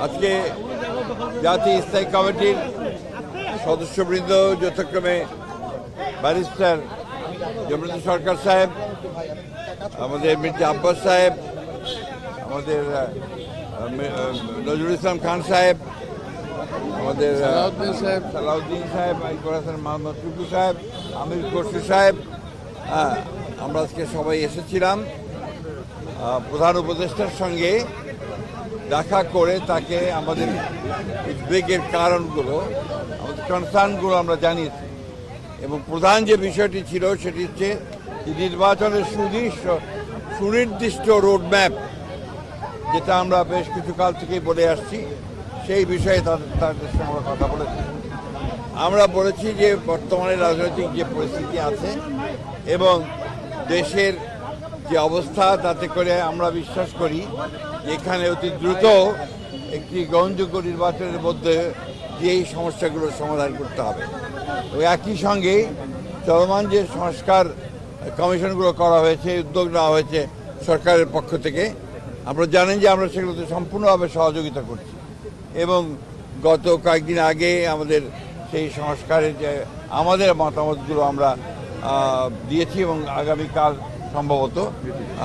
আজকে জাতীয় স্থায়ী কমিটির সদস্যবৃন্দ যথাক্রমে ব্যারিস্টার জমিরুদ্দিন সরকার সাহেব, আমাদের মির্জা আব্বাস সাহেব, আমাদের নজরুল ইসলাম খান সাহেব, আমাদের সালাউদ্দিন সাহেব, ইকবাল হাসান মোহাম্মদ টুকু সাহেব, আমির খসরু সাহেব, আমরা আজকে সবাই এসেছিলাম প্রধান উপদেষ্টার সঙ্গে দেখা করে তাকে আমাদের উদ্বেগের কারণগুলো, আমাদের কনসার্নগুলো আমরা জানিয়েছি। এবং প্রধান যে বিষয়টি ছিল সেটি হচ্ছে নির্বাচনের সুনির্দিষ্ট রোডম্যাপ, যেটা আমরা বেশ কিছু কাল থেকেই বলে আসছি, সেই বিষয়ে তাদের সঙ্গে কথা বলেছি। আমরা বলেছি যে বর্তমানে রাজনৈতিক যে পরিস্থিতি আছে এবং দেশের যে অবস্থা, তাতে করে আমরা বিশ্বাস করি এখানে অতি দ্রুত একটি গ্রহণযোগ্য নির্বাচনের মধ্যে দিয়ে এই সমস্যাগুলোর সমাধান করতে হবে। একই সঙ্গে চলমান যে সংস্কার কমিশনগুলো করা হয়েছে, উদ্যোগ নেওয়া হয়েছে সরকারের পক্ষ থেকে, আপনারা জানেন যে আমরা সেগুলোতে সম্পূর্ণভাবে সহযোগিতা করছি। এবং গত কয়েকদিন আগে আমাদের সেই সংস্কারের যে আমাদের মতামতগুলো আমরা দিয়েছি এবং আগামীকাল সম্ভবত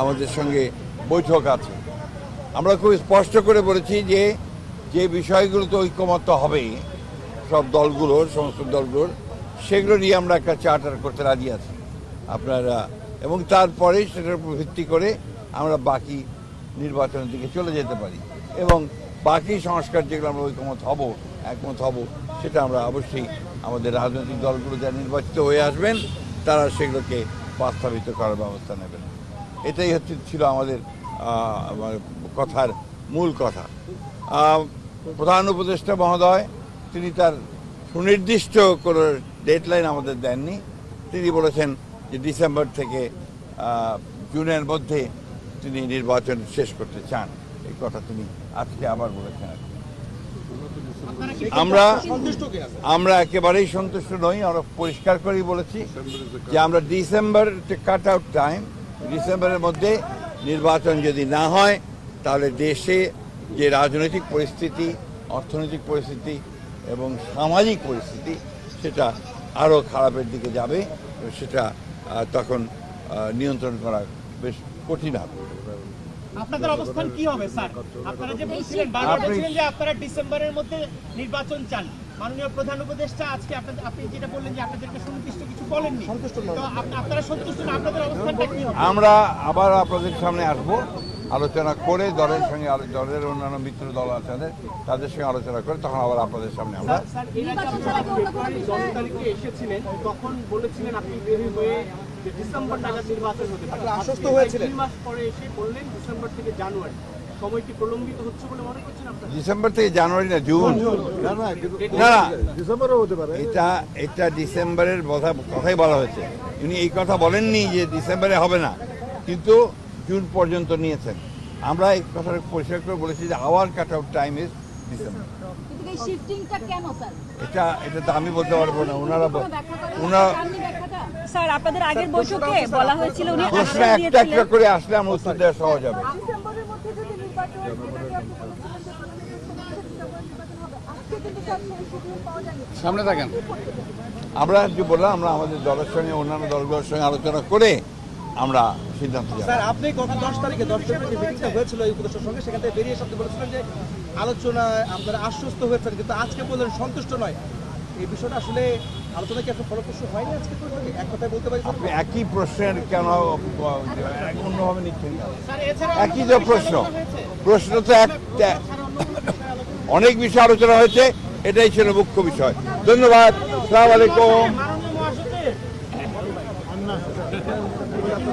আমাদের সঙ্গে বৈঠক আছে। আমরা খুব স্পষ্ট করে বলেছি যে যে বিষয়গুলোতে ঐকমত্য হবে সব দলগুলোর, সমস্ত দলগুলোর, সেগুলো নিয়ে আমরা একটা চার্টার করতে রাজি আছি আপনারা, এবং তারপরে সেটার উপর ভিত্তি করে আমরা বাকি নির্বাচনের দিকে চলে যেতে পারি। এবং বাকি সংস্কার যেগুলো আমরা একমত হব, সেটা আমরা অবশ্যই আমাদের রাজনৈতিক দলগুলো যারা নির্বাচিত হয়ে আসবেন তারা সেগুলোকে বাস্তবায়িত করার ব্যবস্থা নেবেন। এটাই ছিল আমাদের কথার মূল কথা। প্রধান উপদেষ্টা মহোদয় তিনি তার সুনির্দিষ্ট কোনো ডেডলাইন আমাদের দেননি। তিনি বলেছেন যে ডিসেম্বর থেকে জুনের মধ্যে তিনি নির্বাচন শেষ করতে চান। এই কথা তিনি আজকে আবার বলেছেন। আমরা একেবারেই সন্তুষ্ট নই। আমরা পরিষ্কার করেই বলেছি যে আমরা ডিসেম্বর কাট আউট টাইম, ডিসেম্বরের মধ্যে নির্বাচন যদি না হয় তাহলে দেশে যে রাজনৈতিক পরিস্থিতি, অর্থনৈতিক পরিস্থিতি এবং সামাজিক পরিস্থিতি সেটা আরও খারাপের দিকে যাবে। সেটা তখন নিয়ন্ত্রণ করা বেশ কঠিন হবে। আপনাদের অবস্থান কি হবে স্যার? আপনারা যে বলছিলেন, বারবার বলছিলেন যে আপনারা ডিসেম্বরের মধ্যে নির্বাচন চান। মাননীয় প্রধান উপদেষ্টা আজকে আপনি যেটা বললেন যে আপনাদেরকে সুনির্দিষ্ট কিছু বলেননি, তো আপনারা সন্তুষ্ট না, আপনাদের অবস্থানটা কি হবে? আমরা আবার আপনাদের সামনে আসবো, আলোচনা করে দলের সঙ্গে, দলের অন্যান্য মিত্র দল আছে তাদের সঙ্গে আলোচনা করে তখন আবার আপনাদের সামনে আমরা। ফেব্রুয়ারি 10 তারিখে এসেছিলেন, তখন বলেছিলেন আপনি দেরি হয়ে ডিসেম্বর নাগাদ নির্বাচন হতে পারে, আশ্বস্ত হয়েছিলেন। 2 মাস পরে এসে বললেন ডিসেম্বর থেকে জানুয়ারি। সময় কি প্রলম্বিত হচ্ছে বলে মনে করছেন আপনারা? ডিসেম্বর থেকে জানুয়ারি না, জুন না, ডিসেম্বরও হতে পারে। এটা ডিসেম্বরের কথাই বলা হয়েছে। উনি এই কথা বলেননি যে ডিসেম্বরে হবে না, কিন্তু জুন পর্যন্ত নিয়েছেন। আমরা এই কথাটা পরিষ্কার করে বলেছি যে hour cut out time is December. এটা তো আমি বলতে পারবো না, ওনারা স্যার আপনাদের আগের বৈঠকে বলা হয়েছিল উনি প্রশ্ন একটা একটা করে আসলে আমার উত্তর দেওয়া সহজ হবে। সামনে থাকেন। আমরা যে বললাম, আমরা আমাদের দলের সঙ্গে, অন্যান্য দলগুলোর সঙ্গে আলোচনা করে আমরা সিদ্ধান্ত যাব। স্যার, আপনি গত 10 তারিখে 10 ফেব্রুয়ারি যে মিটিংটা হয়েছিল এই উপদেষ্টার সঙ্গে, সেখান থেকে বেরিয়ে এসে বলেছিলেন যে আলোচনা আপনারা আশ্বস্ত হয়েছেন, কিন্তু আজকে বললেন সন্তুষ্ট নয়। এই বিষয়টা আসলে আলোচনা কি আপনার ফলপ্রসূ হয়নি আজকে? এক কথায় বলতে পারি আপনি একই প্রশ্নের কেন অন্যভাবে নিচ্ছেন? একই তো প্রশ্ন তো একটা, অনেক বিষয় আলোচনা হয়েছে, এটাই ছিল মুখ্য বিষয়। ধন্যবাদ। আসসালামু আলাইকুম।